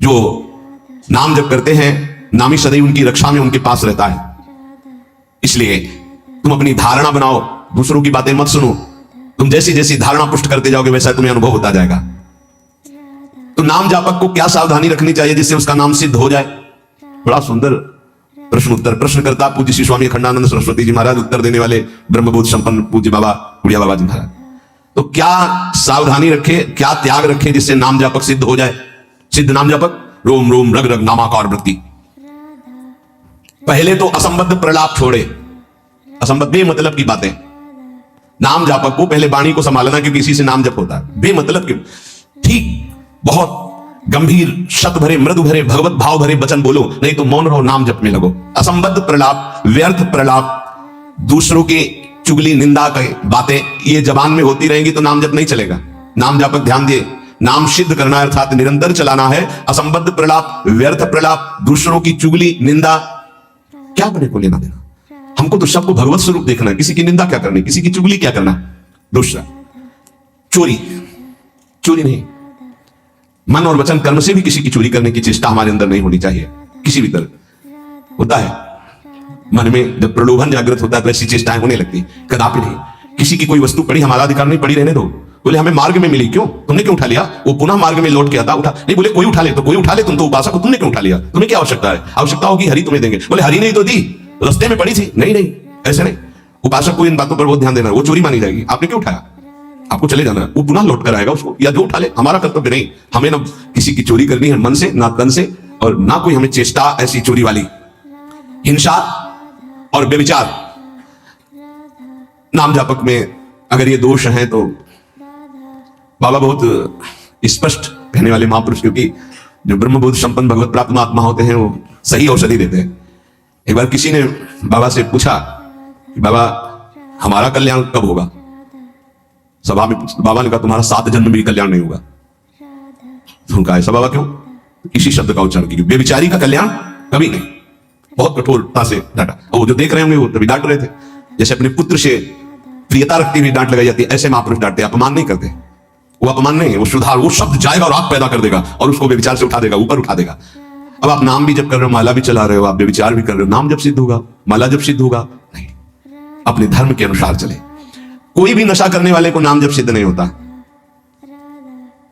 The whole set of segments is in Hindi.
जो नाम जप करते हैं, नामी सदैव उनकी रक्षा में उनके पास रहता है। इसलिए तुम अपनी धारणा बनाओ, दूसरों की बातें मत सुनो। तुम जैसी जैसी धारणा पुष्ट करते जाओगे वैसा तुम्हें अनुभव होता जाएगा। तो नाम जापक को क्या सावधानी रखनी चाहिए जिससे उसका नाम सिद्ध हो जाए? बड़ा सुंदर प्रश्न उत्तर प्रश्नकर्ता पूज्य श्री स्वामी अखंडानंद सरस्वती जी महाराज, उत्तर देने वाले ब्रह्मबोध संपन्न पूज्य बाबा बुढ़िया बाबा जी महाराज। तो क्या सावधानी रखे, क्या त्याग रखे जिससे नाम जापक सिद्ध हो जाए? सिद्ध नाम जापक रोम रोम रग रग नामाकार वृत्ति। पहले तो असंबद्ध प्रलाप छोड़े, असंबद्ध बेमतलब की बातें। नाम जापक को पहले वाणी को संभालना, क्योंकि इसी से नाम जप होता है। बेमतलब के ठीक बहुत गंभीर शत भरे मृदु भरे भगवत भाव भरे वचन बोलो, नहीं तो मौन रहो, नाम जप में लगो। असंबद्ध प्रलाप, व्यर्थ प्रलाप, दूसरों की चुगली निंदा की बातें ये जबान में होती रहेंगी तो नाम जप नहीं चलेगा। नाम जापक ध्यान दिए, नाम सिद्ध करना है अर्थात निरंतर चलाना है। असंबद्ध प्रलाप, व्यर्थ प्रलाप, दूसरों की चुगली निंदा, क्या बने को लेना देना? हमको तो सबको भगवत स्वरूप देखना है। किसी की निंदा क्या करनी, किसी की चुगली क्या करना। दूसरा, चोरी, चोरी नहीं, मन और वचन कर्म से भी किसी की चोरी करने की चेष्टा हमारे अंदर नहीं होनी चाहिए। किसी भी तरह होता है मन में जब प्रलोभन जागृत होता है तो ऐसी चेष्टाएं होने लगती, कदापि नहीं। किसी की कोई वस्तु पड़ी, हमारा अधिकार नहीं, पड़ी रहने दो। बोले हमें मार्ग में मिली, क्यों तुमने क्यों उठा लिया? वो पुनः मार्ग में लौट के आता, उठा नहीं। बोले कोई उठा ले तो कोई उठा ले, तुम तो उपासक हो, तुमने क्यों उठा लिया? तुम्हें क्या आवश्यकता है? आवश्यकता होगी हरि तुम्हें देंगे। बोले हरि नहीं तो दी, रास्ते में पड़ी थी। नहीं नहीं, ऐसे नहीं। उपासक को इन बातों पर बहुत ध्यान देना, वो चोरी मानी जाएगी। आपने क्यों उठाया? आपको चले जाना है, वो पुनः लौट कर आएगा उसको, या जो उठा ले। हमारा कर्तव्य नहीं, हमें ना किसी की चोरी करनी है मन से, ना तन से, और ना कोई हमें चेष्टा ऐसी चोरी वाली। हिंसा और व्यभिचार नाम जापक में अगर ये दोष हैं तो बाबा बहुत स्पष्ट कहने वाले महापुरुष, क्योंकि जो ब्रह्मबोध संपन्न भगवत प्राप्त महात्मा होते हैं वो सही औषधि देते हैं। एक बार किसी ने बाबा से पूछा कि बाबा हमारा कल्याण कब होगा? सभा में बाबा ने कहा तुम्हारा 7 जन्म भी कल्याण नहीं होगा। तो कहा ऐसा बाबा क्यों? इसी शब्द का उच्चारण किया, बेविचारी का कल्याण कभी नहीं। बहुत कठोरता से डांटा। वो जो देख रहे होंगे वो तभी डांट रहे थे, जैसे अपने पुत्र से प्रियता रखती हुई डांट लगाई जाती है, ऐसे महापुरुष डांटते, अपमान नहीं करते। वो अपमान नहीं है, वो सुधार, वो शब्द जाएगा और आग पैदा कर देगा और उसको बेविचार से उठा देगा, ऊपर उठा देगा। अब आप नाम भी जब कर रहे हो, माला भी चला रहे हो, आप बेविचार भी कर रहे हो, नाम जब सिद्ध होगा, माला जब सिद्ध होगा? नहीं। अपने धर्म के अनुसार चले। कोई भी नशा करने वाले को नाम जब सिद्ध नहीं होता।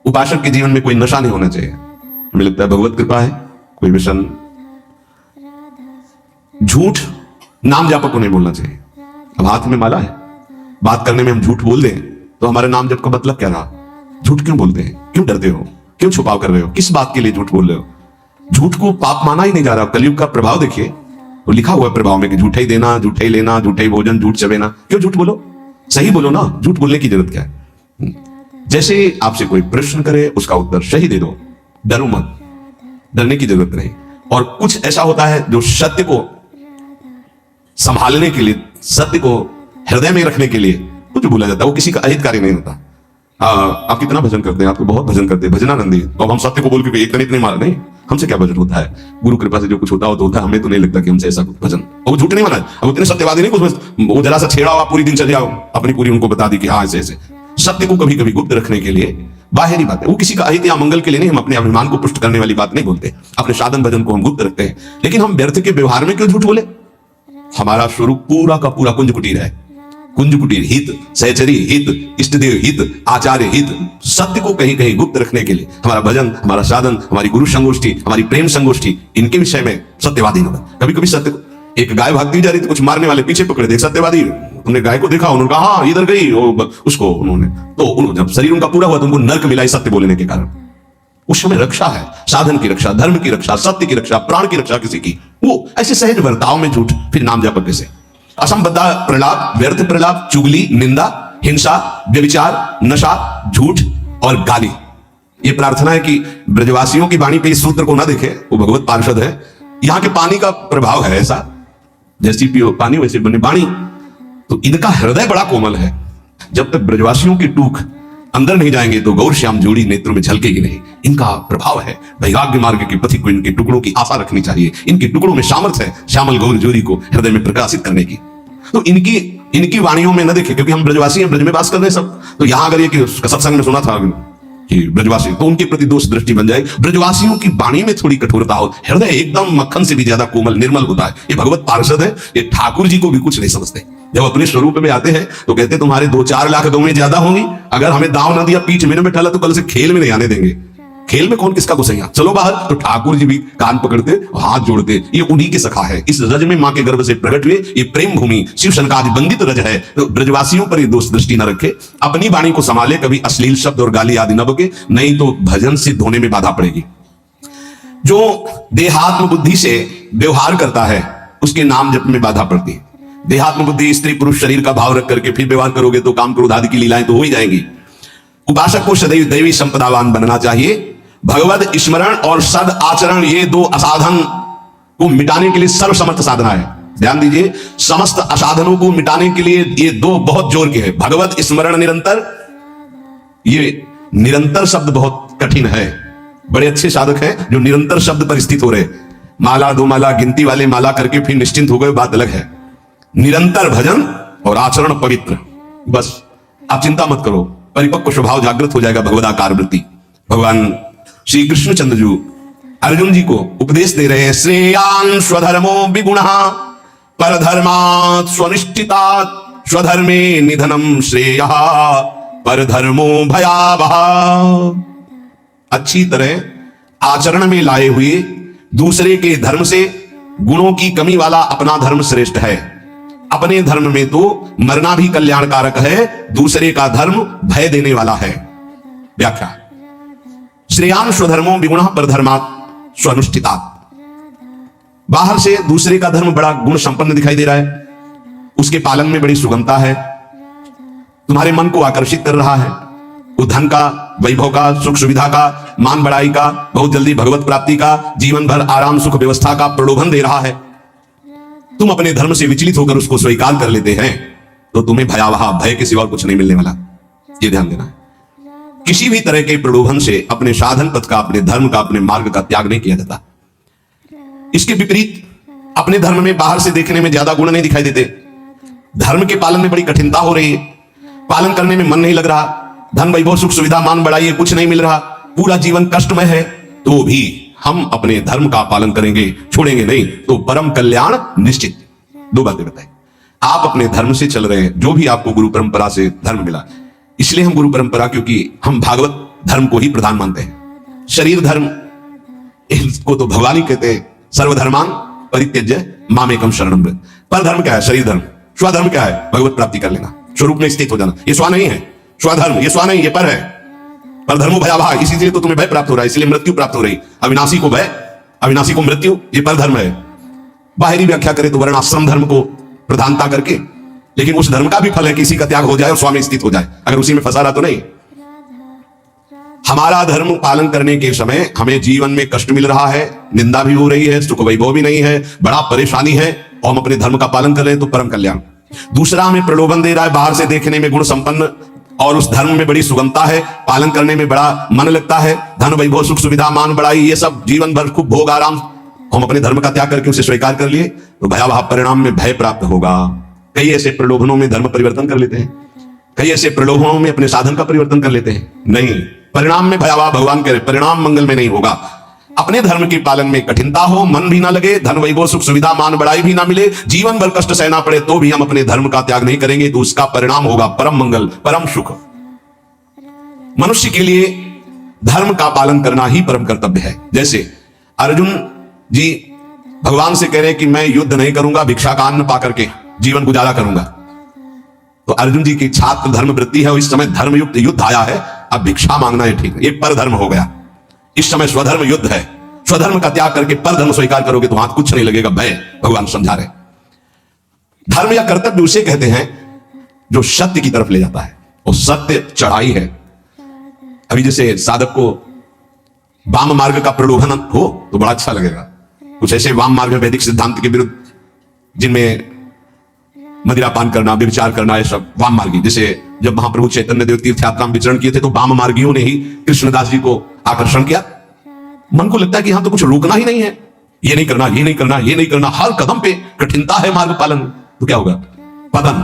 उपासक के जीवन में कोई नशा नहीं होना चाहिए। हमें लगता है भगवत कृपा है, कोई व्यसन, झूठ नाम जापक को नहीं बोलना चाहिए। अब हाथ में माला है, बात करने में हम झूठ बोल दें तो हमारे नाम जप का मतलब क्या रहा? झूठ क्यों बोलते हैं? क्यों डरते हो? क्यों छुपाव कर रहे हो? किस बात के लिए झूठ बोल रहे हो? झूठ को पाप माना ही नहीं जा रहा। कलयुग का प्रभाव देखिए, तो लिखा हुआ है प्रभाव में कि झूठा ही देना, झूठा ही लेना, झूठा ही भोजन, झूठ चबेना। क्यों झूठ बोलो? सही बोलो ना, झूठ बोलने की जरूरत क्या है? जैसे आपसे कोई प्रश्न करे उसका उत्तर सही दे दो, डरो मत, डरने की जरूरत नहीं। और कुछ ऐसा होता है जो सत्य को संभालने के लिए, सत्य को हृदय में रखने के लिए कुछ बोला जाता है, वो किसी का अहितकारी नहीं होता। आप कितना भजन करते हैं? आप तो बहुत भजन करते हैं, भजनानंदी। तो अब हम सत्य को बोल के एक तनिक नहीं मारा, नहीं, हमसे क्या भजन होता है? गुरु कृपा से जो कुछ होता हो तो होता है, हमें तो नहीं लगता कि हमसे ऐसा कुछ भजन। और वो झूठ नहीं माना है, अब उतने सत्यवादी नहीं, उसमें वो जरा सा छेड़ा हुआ पूरी दिन चल जाओ, अपनी पूरी उनको बता दी कि हाँ ऐसे ऐसे। सत्य को कभी कभी गुप्त रखने के लिए बाहरी बात है, वो किसी का अहित या मंगल के लिए नहीं। हम अपने अभिमान को पुष्ट करने वाली बात नहीं बोलते, अपने साधन भजन को हम गुप्त रखते हैं। लेकिन हम व्यर्थ के व्यवहार में क्यों झूठ बोले? हमारा स्वरूप पूरा का पूरा कुंज कुटीर है। कुंज कुटीर हित, सहचरी हित, इष्टदेव हित, आचार्य हित, सत्य को कहीं कहीं गुप्त रखने के लिए हमारा भजन, हमारा साधन, हमारी गुरु संगोष्ठी, हमारी प्रेम संगोष्ठी, इनके विषय में सत्यवादी न बने। कभी कभी सत्य को, एक गाय भागती जा रही थी, कुछ मारने वाले पीछे पकड़े थे, सत्यवादी, उन्होंने गाय को देखा, उन्होंने कहा हाँ इधर गई, उसको उन्होंने तो जब शरीर उनका पूरा हुआ तो उनको नर्क मिला सत्य बोलने के कारण। उस समय रक्षा है, साधन की रक्षा, धर्म की रक्षा, सत्य की रक्षा, प्राण की रक्षा किसी की, वो ऐसे सहज बर्ताव में झूठ, फिर नाम जापक कैसे? असंबद्ध प्रलाप, व्यर्थ प्रलाप, चुगली, निंदा, हिंसा, व्यभिचार, नशा, झूठ और गाली। ये प्रार्थना है कि ब्रजवासियों की वाणी पे इस सूत्र को ना देखे, वो भगवत पार्षद है। यहाँ के पानी का प्रभाव है ऐसा, जैसी पियो पानी वैसे बने वाणी। तो इनका हृदय बड़ा कोमल है। जब तक ब्रजवासियों की टूक अंदर नहीं जाएंगे तो गौर श्याम जोड़ी नेत्रों में झलकेगी नहीं। इनका प्रभाव है। वैराग्य मार्ग के पथिक को इनके टुकड़ों की आशा रखनी चाहिए। इनके टुकड़ों में सामर्थ्य है श्यामल गौर जोड़ी को हृदय में प्रकाशित करने की। तो इनकी वाणियों में न देखे, क्योंकि हम ब्रजवासी हैं, ब्रज में वास कर रहे हैं सब। तो यहाँ अगर ये कि सत्संग में सुना था कि ब्रजवासी, तो उनके प्रति दोष दृष्टि बन जाएगी। ब्रजवासियों की वाणी में थोड़ी कठोरता हो, हृदय एकदम मक्खन से भी ज्यादा कोमल निर्मल होता है। ये भगवत पार्षद है, ये ठाकुर जी को भी कुछ नहीं समझते। जब अपने स्वरूप में आते हैं तो कहते तुम्हारे 2-4 लाख गौएं ज्यादा होंगी, अगर हमें दाव न दिया, पीठ में न बैठाला, तो कल से खेल में नहीं आने देंगे। खेल में कौन किसका घुसेगा, चलो बाहर। तो ठाकुर जी भी कान पकड़ते, हाथ जोड़ते, ये उन्हीं के सखा है। इस रज में मां के गर्भ से प्रकट हुए, ये प्रेम भूमि शिव शनकादि बंदित रज है। तो ब्रजवासियों पर ये दोष दृष्टि न रखे, अपनी वाणी को संभाले, कभी अश्लील शब्द और गाली आदि न बके, नहीं तो भजन सिद्ध होने में बाधा पड़ेगी। जो देहात्म बुद्धि से व्यवहार करता है उसके नाम जप में बाधा पड़ती है। देहात्म बुद्धि, स्त्री पुरुष शरीर का भाव रख करके फिर व्यवहार करोगे तो काम क्रोध आदि की लीलाएं तो हो ही जाएंगी। उपासक को सदैव दैवी संपदावान बनना चाहिए। भगवत स्मरण और सद आचरण, ये 2 असाधन को मिटाने के लिए सर्वसमर्थ साधना है। ध्यान दीजिए, समस्त असाधनों को मिटाने के लिए ये 2 बहुत जोर के हैं। भगवत स्मरण निरंतर, ये निरंतर शब्द बहुत कठिन है। बड़े अच्छे साधक हैं जो निरंतर शब्द पर स्थित हो रहे, माला 2 माला गिनती वाले माला करके फिर निश्चिंत हो गए, बात अलग है। निरंतर भजन और आचरण पवित्र, बस आप चिंता मत करो, परिपक्व स्वभाव जागृत हो जाएगा, भगवदाकार वृत्ति। भगवान श्री कृष्णचंद्र जी अर्जुन जी को उपदेश दे रहे हैं, श्रेयान स्वधर्मो विगुणः परधर्मात् स्वनिष्ठितात् स्वधर्मे निधनम श्रेयः परधर्मो भयावह। अच्छी तरह आचरण में लाए हुए दूसरे के धर्म से गुणों की कमी वाला अपना धर्म श्रेष्ठ है। अपने धर्म में तो मरना भी कल्याणकारक है, दूसरे का धर्म भय देने वाला है। व्याख्या, श्रेयान स्वधर्मो विगुणः परधर्मात् स्वनुष्ठितात्। बाहर से दूसरे का धर्म बड़ा गुण संपन्न दिखाई दे रहा है, उसके पालन में बड़ी सुगमता है, तुम्हारे मन को आकर्षित कर रहा है, वो धन का, वैभव का, सुख सुविधा का, मान बढ़ाई का, बहुत जल्दी भगवत प्राप्ति का, जीवन भर आराम सुख व्यवस्था का प्रलोभन दे रहा है। तुम अपने धर्म से विचलित होकर उसको स्वीकार कर लेते हैं तो तुम्हें भयावह, भय के सिवा कुछ नहीं मिलने वाला। ये ध्यान देना है। किसी भी तरह के प्रलोभन से अपने साधन पथ का, अपने धर्म का, अपने मार्ग का त्याग नहीं किया जाता। इसके विपरीत अपने धर्म में बाहर से देखने में ज्यादा गुण नहीं दिखाई देते, धर्म के पालन में बड़ी कठिनता हो रही है, पालन करने में मन नहीं लग रहा, धन वैभव सुख सुविधा मान बढ़ाइए कुछ नहीं मिल रहा, पूरा जीवन कष्टमय है, तो भी हम अपने धर्म का पालन करेंगे, छोड़ेंगे नहीं, तो परम कल्याण निश्चित। 2 बातें बताएं। आप अपने धर्म से चल रहे हैं, जो भी आपको गुरु परंपरा से धर्म मिला, इसलिए हम गुरु परंपरा, क्योंकि हम भागवत धर्म को ही प्रधान मानते हैं। शरीर धर्म इसको तो भगवान ही कहते हैं, सर्वधर्मान परित्यज्य मामेकम शरणम व्रज। पर धर्म क्या है? शरीर धर्म। स्वधर्म क्या है? भगवत प्राप्ति कर लेना, स्वरूप में स्थित हो जाना। ये स्व नहीं है, स्वधर्म ये स्व नहीं, ये पर है। पर धर्मो भयावह, इसीलिए तो तुम्हें भय प्राप्त हो रहा है, इसलिए मृत्यु प्राप्त हो रही। अविनाशी को भय, अविनाशी को मृत्यु, ये पर धर्म है। बाहरी व्याख्या करें तो वर्णाश्रम धर्म को प्रधानता करके, लेकिन उस धर्म का भी फल है कि किसी का त्याग हो जाए और स्वामी स्थित हो जाए, अगर उसी में फंसा रहा तो नहीं। हमारा धर्म पालन करने के समय हमें जीवन में कष्ट मिल रहा है, निंदा भी हो रही है, सुख वैभव भी नहीं है, बड़ा परेशानी है, और हम अपने धर्म का पालन कर रहे हैं तो परम कल्याण। दूसरा हमें प्रलोभन दे रहा है, बाहर से देखने में गुण संपन्न और उस धर्म में बड़ी सुगमता है, पालन करने में बड़ा मन लगता है, धन वैभव सुख सुविधा मान बढ़ाई, ये सब जीवन भर खूब भोग आराम, हम अपने धर्म का त्याग करके उसे स्वीकार कर लिए तो भयावह परिणाम में भय प्राप्त होगा। कई ऐसे प्रलोभनों में धर्म परिवर्तन कर लेते हैं, कई ऐसे प्रलोभनों में अपने साधन का परिवर्तन कर लेते हैं, नहीं, परिणाम में भयावह, भगवान कह रहे परिणाम मंगल में नहीं होगा। अपने धर्म के पालन में कठिनता हो, मन भी ना लगे, धन वैभव सुख सुविधा मान बढ़ाई भी ना मिले, जीवन भर कष्ट सहना पड़े, तो भी हम अपने धर्म का त्याग नहीं करेंगे, तो उसका परिणाम होगा परम मंगल, परम सुख। मनुष्य के लिए धर्म का पालन करना ही परम कर्तव्य है। जैसे अर्जुन जी भगवान से कह रहे कि मैं युद्ध नहीं करूंगा, भिक्षा का अन्न पा करके जीवन गुजारा करूंगा, तो अर्जुन जी की छात्र धर्म वृत्ति है, इस समय धर्मयुक्त युद्ध आया है, अब भिक्षा मांगना है, ठीक है, ये पर धर्म हो गया। इस समय स्वधर्म युद्ध है, स्वधर्म का त्याग करके पर धर्म स्वीकार करोगे तो हाथ कुछ नहीं लगेगा, भय, भगवान समझा रहे। धर्म या कर्तव्य उसे कहते हैं जो सत्य की तरफ ले जाता है, और सत्य चढ़ाई है। अभी जैसे साधक को वाम मार्ग का प्रलोभन हो तो बड़ा अच्छा लगेगा, कुछ ऐसे वाम मार्ग वैदिक सिद्धांत के विरुद्ध जिनमें मदिरा पान करना, व्यभिचार करना, ये सब वाम मार्गी। जैसे जब महाप्रभु चैतन्य देव तीर्थ यात्रा में विचरण किए थे तो वाम मार्गियों ने ही कृष्णदास जी को आकर्षण किया। मन को लगता है कि यहां तो कुछ रोकना ही नहीं है, ये नहीं करना, ये नहीं करना, ये नहीं करना, हर कदम पे कठिनता है मार्ग पालन, तो क्या होगा? पतन,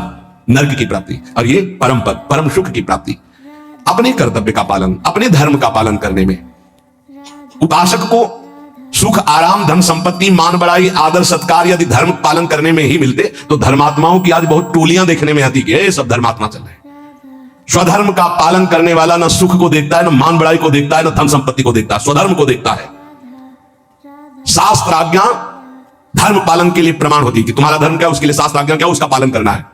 नरक की प्राप्ति, और ये परम पद, परम सुख की प्राप्ति। अपने कर्तव्य का पालन, अपने धर्म का पालन करने में। उपासक को सुख, आराम, धन संपत्ति, मान बढ़ाई, आदर सत्कार यदि धर्म पालन करने में ही मिलते तो धर्मात्माओं की आज बहुत टोलियां देखने में आती कि ये सब धर्मात्मा चल रहे हैं। स्वधर्म का पालन करने वाला न सुख को देखता है, न मान बढ़ाई को देखता है, न धन संपत्ति को देखता है, स्वधर्म को देखता है। शास्त्र आज्ञा धर्म पालन के लिए प्रमाण होती है कि तुम्हारा धर्म क्या, उसके लिए शास्त्र आज्ञा क्या, उसका पालन करना है।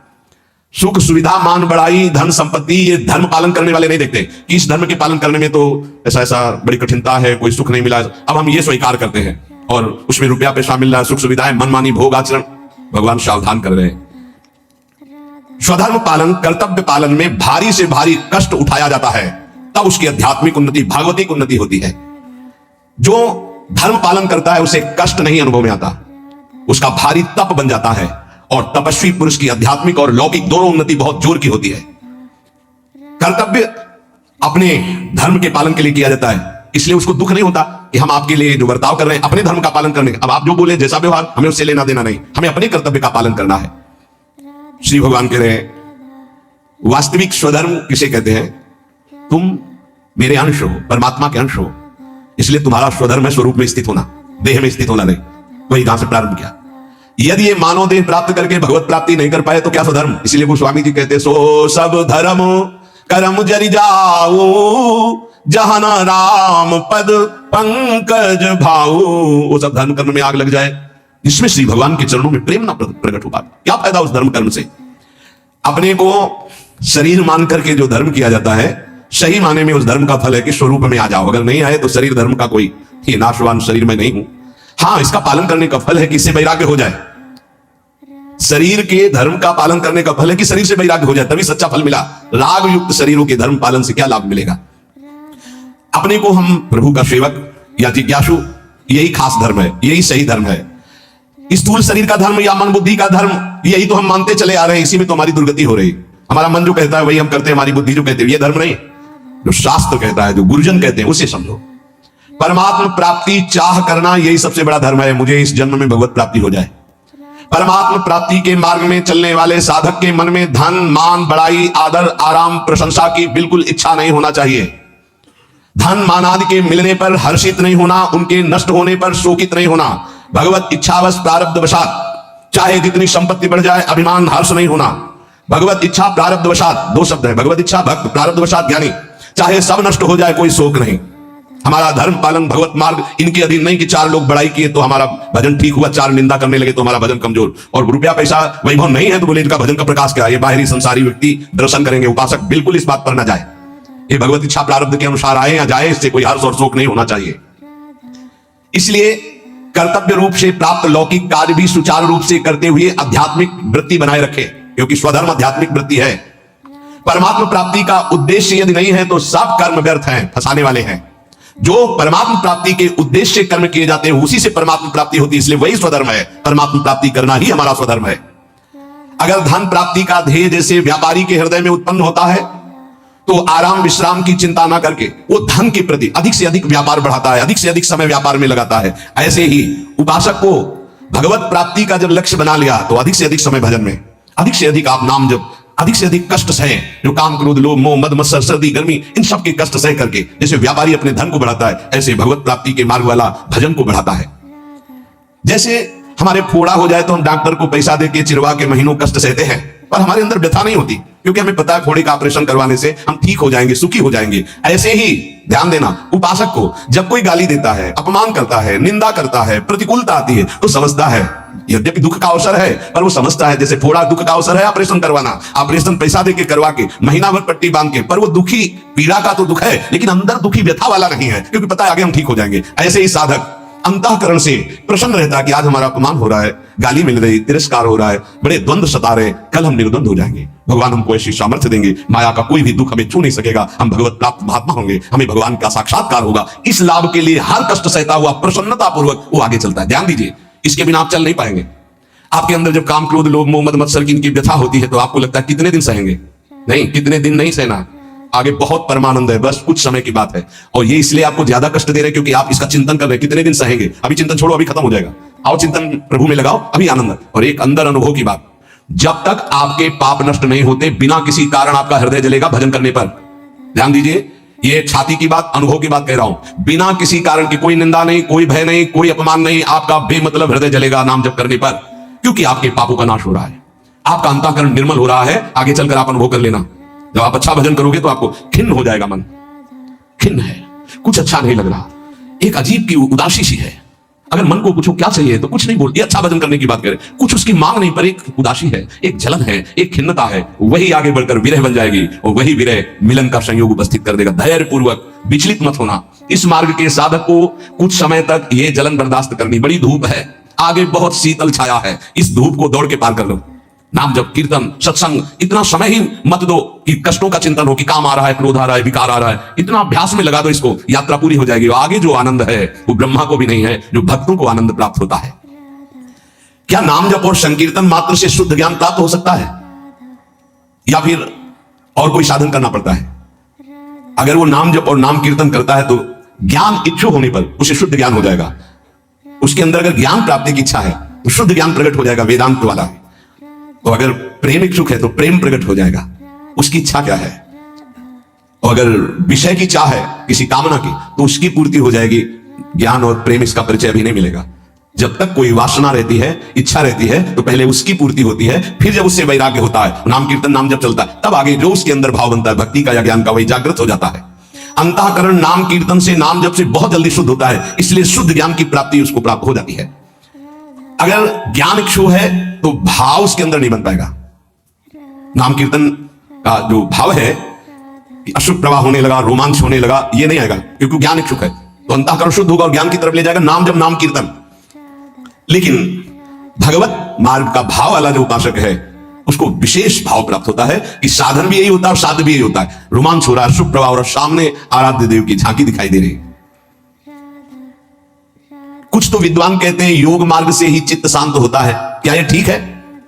सुख, सुविधा, मान बढ़ाई, धन संपत्ति, ये धर्म पालन करने वाले नहीं देखते कि इस धर्म के पालन करने में तो ऐसा ऐसा बड़ी कठिनता है, कोई सुख नहीं मिला। अब हम ये स्वीकार करते हैं और उसमें रुपया पैसा मिल रहा है, सुख सुविधाएं, मनमानी भोग आचरण। भगवान सावधान कर रहे हैं। स्वधर्म पालन, कर्तव्य पालन में भारी से भारी कष्ट उठाया जाता है, तब उसकी आध्यात्मिक उन्नति, भागवतिक उन्नति होती है। जो धर्म पालन करता है उसे कष्ट नहीं अनुभव में आता, उसका भारी तप बन जाता है। और तपस्वी पुरुष की आध्यात्मिक और लौकिक दोनों उन्नति बहुत जोर की होती है। कर्तव्य अपने धर्म के पालन के लिए किया जाता है, इसलिए उसको दुख नहीं होता कि हम आपके लिए जो बर्ताव कर रहे हैं अपने धर्म का पालन करने। अब आप जो बोले, जैसा व्यवहार, हमें उससे लेना देना नहीं, हमें अपने कर्तव्य का पालन करना है। श्री भगवान कह रहे हैं, वास्तविक स्वधर्म किसे कहते हैं? तुम मेरे अंश हो, परमात्मा के अंश हो, इसलिए तुम्हारा स्वधर्म है स्वरूप में स्थित होना, देह में स्थित होना नहीं। वही कहां से प्रारंभ किया। यदि ये मानव देह प्राप्त करके भगवत प्राप्ति नहीं कर पाए तो क्या स्वधर्म? इसीलिए गोस्वामी जी कहते, सो सब धर्म कर्म जरि जाओ, जहां न राम पद पंकज भाऊ। वो सब धर्म कर्म में आग लग जाए, इसमें श्री भगवान के चरणों में प्रेम ना प्रकट हो पाए, क्या फायदा उस धर्म कर्म से? अपने को शरीर मान करके जो धर्म किया जाता है, सही माने में उस धर्म का फल है कि स्वरूप में आ जाओ। अगर नहीं आए तो शरीर धर्म का कोई ये नाशवान शरीर में नहीं हूं। हाँ, इसका पालन करने का फल है कि इससे वैराग्य हो जाए। शरीर के धर्म का पालन करने का फल है कि शरीर से वैराग्य हो जाए, तभी सच्चा फल मिला। राग युक्त शरीरों के धर्म पालन से क्या लाभ मिलेगा? अपने को हम प्रभु का सेवक या जिज्ञासु, यही खास धर्म है, यही सही धर्म है। स्थूल शरीर का धर्म या मन बुद्धि का धर्म, यही तो हम मानते चले आ रहे हैं, इसी में तो हमारी दुर्गति हो रही। हमारा मन जो कहता है वही हम करते हैं, हमारी बुद्धि जो कहती है, ये धर्म नहीं। जो शास्त्र कहता है, जो गुरुजन कहते हैं, उसे समझो। परमात्मा प्राप्ति चाह करना, यही सबसे बड़ा धर्म है। मुझे इस जन्म में भगवत प्राप्ति हो जाए। परमात्मा प्राप्ति के मार्ग में चलने वाले साधक के मन में धन, मान, बड़ाई, आदर, आराम, प्रशंसा की बिल्कुल इच्छा नहीं होना चाहिए। धन मान आदि के मिलने पर हर्षित नहीं होना, उनके नष्ट होने पर शोकित नहीं होना। भगवत इच्छावश प्रारब्धवशात चाहे जितनी संपत्ति बढ़ जाए, अभिमान, हर्ष नहीं होना। भगवत इच्छा प्रारब्धवशात, दो शब्द है, भगवत इच्छा भक्त, प्रारब्धवशात ज्ञानी। चाहे सब नष्ट हो जाए, कोई शोक नहीं। हमारा धर्म पालन, भगवत मार्ग, इनके अधीन नहीं कि चार लोग बड़ाई किए तो हमारा भजन ठीक हुआ, चार निंदा करने लगे तो हमारा भजन कमजोर। और रुपया पैसा वैभव नहीं है तो बोले इनका भजन का प्रकाश क्या? ये बाहरी संसारी व्यक्ति दर्शन करेंगे। उपासक बिल्कुल इस बात पर न जाए। ये भगवत इच्छा प्रारब्ध के अनुसार आए या जाए, इससे कोई हर्ष और शोक नहीं होना चाहिए। इसलिए कर्तव्य रूप से प्राप्त लौकिक कार्य भी सुचारू रूप से करते हुए आध्यात्मिक वृत्ति बनाए रखे, क्योंकि स्वधर्म आध्यात्मिक वृत्ति है। परमात्मा प्राप्ति का उद्देश्य यदि नहीं है तो सब कर्म व्यर्थ हैं, फंसाने वाले हैं। जो परमात्मा प्राप्ति के उद्देश्य से कर्म किए जाते हैं, उसी से परमात्मा प्राप्ति होती है, इसलिए वही स्वधर्म है। परमात्मा प्राप्ति करना ही हमारा स्वधर्म है। अगर धन प्राप्ति का ध्येय जैसे व्यापारी के हृदय में उत्पन्न होता है तो आराम विश्राम की चिंता ना करके वो धन के प्रति अधिक से अधिक व्यापार बढ़ाता है, अधिक से अधिक समय व्यापार में लगाता है। ऐसे ही उपासक को भगवत प्राप्ति का जब लक्ष्य बना लिया तो अधिक से अधिक समय भजन में, अधिक से अधिक आप नाम जप, अधिक से अधिक कष्ट सहे, जो काम, क्रोध, लोभ, मोह, मद, मत्सर, सर्दी, गर्मी, इन सब के कष्ट सह करके जैसे व्यापारी अपने धन को बढ़ाता है, ऐसे भगवत प्राप्ति के मार्ग वाला भजन को बढ़ाता है। जैसे हमारे फोड़ा हो जाए तो हम डॉक्टर को पैसा देके चिरवा के महीनों कष्ट सहते हैं, पर हमारे अंदर व्यथा नहीं होती, क्योंकि हमें पता है फोड़े का ऑपरेशन करवाने से हम ठीक हो जाएंगे, सुखी हो जाएंगे। ऐसे ही ध्यान देना, उपासक को जब कोई गाली देता है, अपमान करता है, निंदा करता है, प्रतिकूलता आती है, तो समझता है यद्यपि दुख का अवसर है, पर वो समझता है जैसे फोड़ा दुख का अवसर है, ऑपरेशन करवाना, ऑपरेशन पैसा देके करवा के महीना भर पट्टी बांध के, पर वो दुखी, पीड़ा का तो दुख है, लेकिन अंदर दुखी व्यथा वाला नहीं है, क्योंकि पता है आगे हम ठीक हो जाएंगे। ऐसे ही साधक अंतःकरण से प्रसन्न रहता है कि आज हमारा अपमान हो रहा है, गाली मिल रही, तिरस्कार हो रहा है, बड़े द्वंद्व सता रहे, कल हम निर्द्वंद हो जाएंगे। भगवान हमको ऐसी सामर्थ्य देंगे, माया का कोई भी दुख हमें छू नहीं सकेगा, हम भगवत प्राप्त महात्मा होंगे, हमें भगवान का साक्षात्कार होगा। इस लाभ के लिए हर कष्ट सहता हुआ प्रसन्नता पूर्वक वो आगे चलता है। ध्यान दीजिए, इसके बिना आप चल नहीं पाएंगे। आपके अंदर जब काम, क्रोध, लोभ, मोह, मद, मत्सर की इनकी व्यथा होती है तो आपको लगता है कितने दिन सहेंगे? नहीं, कितने दिन नहीं सहना, आगे बहुत परमानंद है, बस कुछ समय की बात है। और ये इसलिए आपको ज्यादा कष्ट दे रहे हैं क्योंकि आप इसका चिंतन कर रहे हैं, कितने दिन सहेंगे। अभी चिंतन छोड़ो, अभी खत्म हो जाएगा, आओ चिंतन प्रभु में लगाओ, अभी आनंद। और एक अंदर अनुभव की बात, जब तक आपके पाप नष्ट नहीं होते, बिना किसी कारण आपका हृदय जलेगा भजन करने पर। ध्यान दीजिए, ये छाती की बात, अनुभव की बात कह रहा हूं। बिना किसी कारण की, कोई निंदा नहीं, कोई भय नहीं, कोई अपमान नहीं, आपका बेमतलब हृदय जलेगा नाम जप करने पर, क्योंकि आपके पापों का नाश हो रहा है, आपका अंतःकरण निर्मल हो रहा है। आगे चलकर आप अनुभव कर लेना, जब आप अच्छा भजन करोगे तो आपको खिन्न हो जाएगा मन, खिन्न है, कुछ अच्छा नहीं लग रहा, एक अजीब की उदासी सी है। अगर मन को पूछो क्या चाहिए तो कुछ नहीं बोल, ये अच्छा भजन करने की बात करे, कुछ उसकी मांग नहीं, पर एक उदासी है, एक जलन है, एक खिन्नता है। वही आगे बढ़कर विरह बन जाएगी और वही विरह मिलन का संयोग उपस्थित कर देगा। धैर्य पूर्वक विचलित मत होना। इस मार्ग के साधक को कुछ समय तक ये जलन बर्दाश्त करनी, बड़ी धूप है, आगे बहुत शीतल छाया है, इस धूप को दौड़ के पार कर लो। नाम जब, कीर्तन, सत्संग, इतना समय ही मत दो कि कष्टों का चिंतन हो कि काम आ रहा है, क्रोध आ रहा है, विकार आ रहा है। इतना अभ्यास में लगा दो इसको, यात्रा पूरी हो जाएगी। आगे जो आनंद है वो ब्रह्मा को भी नहीं है, जो भक्तों को आनंद प्राप्त होता है। क्या नाम जप और संकीर्तन मात्र से शुद्ध ज्ञान प्राप्त हो सकता है, या फिर और कोई साधन करना पड़ता है? अगर वो नाम जप और नाम कीर्तन करता है तो ज्ञान इच्छुक होने पर उसे शुद्ध ज्ञान हो जाएगा। उसके अंदर अगर ज्ञान प्राप्ति की इच्छा है तो शुद्ध ज्ञान प्रकट हो जाएगा, वेदांत वाला। तो अगर प्रेम इच्छुक है तो प्रेम प्रकट हो जाएगा, उसकी इच्छा क्या है। और अगर विषय की चाह है, किसी कामना की, तो उसकी पूर्ति हो जाएगी। ज्ञान और प्रेम इसका परिचय अभी नहीं मिलेगा। जब तक कोई वासना रहती है, इच्छा रहती है, तो पहले उसकी पूर्ति होती है, फिर जब उससे वैराग्य होता है, नाम कीर्तन नाम जब चलता है, तब आगे जो उसके अंदर भाव बनता है भक्ति का या ज्ञान का, वही जागृत हो जाता है। अंतःकरण नाम कीर्तन से, नाम जप से बहुत जल्दी शुद्ध होता है, इसलिए शुद्ध ज्ञान की प्राप्ति उसको प्राप्त हो जाती है। अगर ज्ञान इच्छु है तो भाव उसके अंदर नहीं बन पाएगा। नाम कीर्तन का जो भाव है कि अशुभ प्रवाह होने लगा, रोमांच होने लगा, ये नहीं आएगा, क्योंकि ज्ञान इच्छुक है। तो अंतःकरण शुद्ध होगा और ज्ञान की तरफ ले जाएगा, नाम जब, नाम कीर्तन। लेकिन भगवत मार्ग का भाव वाला जो उपासक है उसको विशेष भाव प्राप्त होता है कि साधन भी यही होता है और साध्य भी यही होता है। रोमांच हो रहा है, शुभ प्रवाह, और सामने आराध्य देव की झांकी दिखाई दे रही है। कुछ तो विद्वान कहते हैं योग मार्ग से ही चित्त शांत होता है। क्या ये ठीक है?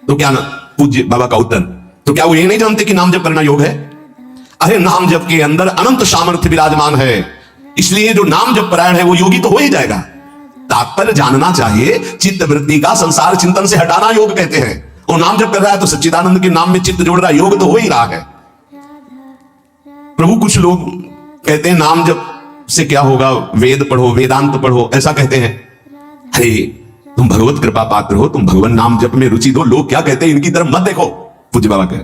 तो क्या पूज्य बाबा का उत्तर, तो क्या वो ये नहीं जानते कि नाम जप करना योग है? अरे नाम जप के अंदर अनंत सामर्थ्य विराजमान है, इसलिए जो नाम जप परायण है वो योगी तो हो ही जाएगा। तात्पर्य जानना चाहिए, चित्त वृत्ति का संसार चिंतन से हटाना योग कहते हैं। और नाम जप कर रहा है तो सच्चिदानंद के नाम में चित्त जोड़ रहा है, योग तो हो ही रहा है। प्रभु कुछ लोग कहते हैं नाम जप से क्या होगा, वेद पढ़ो, वेदांत पढ़ो, ऐसा कहते हैं। अरे तुम भगवत कृपा पात्र हो, तुम भगवान नाम जप में रुचि दो। लोग क्या कहते हैं इनकी तरफ मत देखो। पूज्य बाबा कह,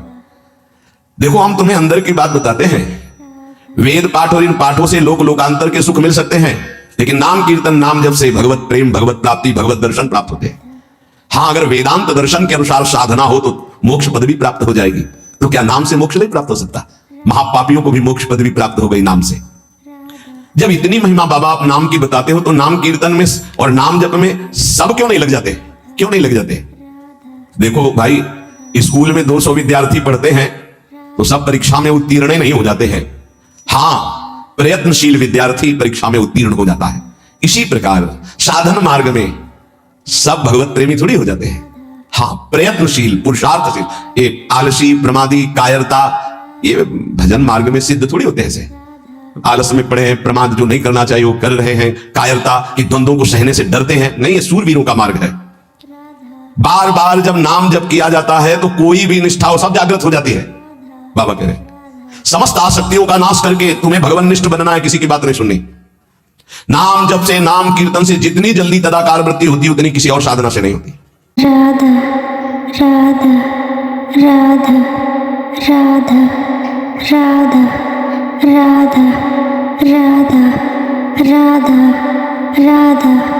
देखो हम तुम्हें अंदर की बात बताते हैं। वेद पाठ और इन पाठों से लोक लोकांतर के सुख मिल सकते हैं, लेकिन नाम कीर्तन नाम जप से भगवत प्रेम, भगवत प्राप्ति, भगवत दर्शन प्राप्त होते हैं। हाँ, अगर वेदांत दर्शन के अनुसार साधना हो तो मोक्ष पदवी प्राप्त हो जाएगी। तो क्या नाम से मोक्ष नहीं प्राप्त हो सकता? महापापियों को भी मोक्ष पदवी प्राप्त हो गई नाम से। जब इतनी महिमा बाबा आप नाम की बताते हो तो नाम कीर्तन में और नाम जप में सब क्यों नहीं लग जाते? क्यों नहीं लग जाते? देखो भाई, स्कूल में 200 विद्यार्थी पढ़ते हैं तो सब परीक्षा में उत्तीर्ण नहीं हो जाते हैं। हाँ, प्रयत्नशील विद्यार्थी परीक्षा में उत्तीर्ण हो जाता है। इसी प्रकार साधन मार्ग में सब भगवत प्रेमी थोड़ी हो जाते हैं। हाँ, प्रयत्नशील, पुरुषार्थशील, ये आलसी, प्रमादी, कायरता, ये भजन मार्ग में सिद्ध थोड़ी होते हैं। ऐसे आलस में पड़े हैं, प्रमाद जो नहीं करना चाहिए वो कर रहे हैं, कायरता की द्वंद्वों को सहने से डरते हैं, नहीं, ये सूरवीरों का मार्ग है। बार बार जब नाम जप किया जाता है तो कोई भी निष्ठा सब जागृत हो जाती है। बाबा कह रहे समस्त आसक्तियों का नाश करके तुम्हें भगवान निष्ठ बनना है, किसी की बात नहीं सुननी। नाम जप से, नाम कीर्तन से जितनी जल्दी तदाकार वृत्ति होती उतनी किसी और साधना से नहीं होती। राधा राधा राधा राधा राधा राधा राधा राधा राधा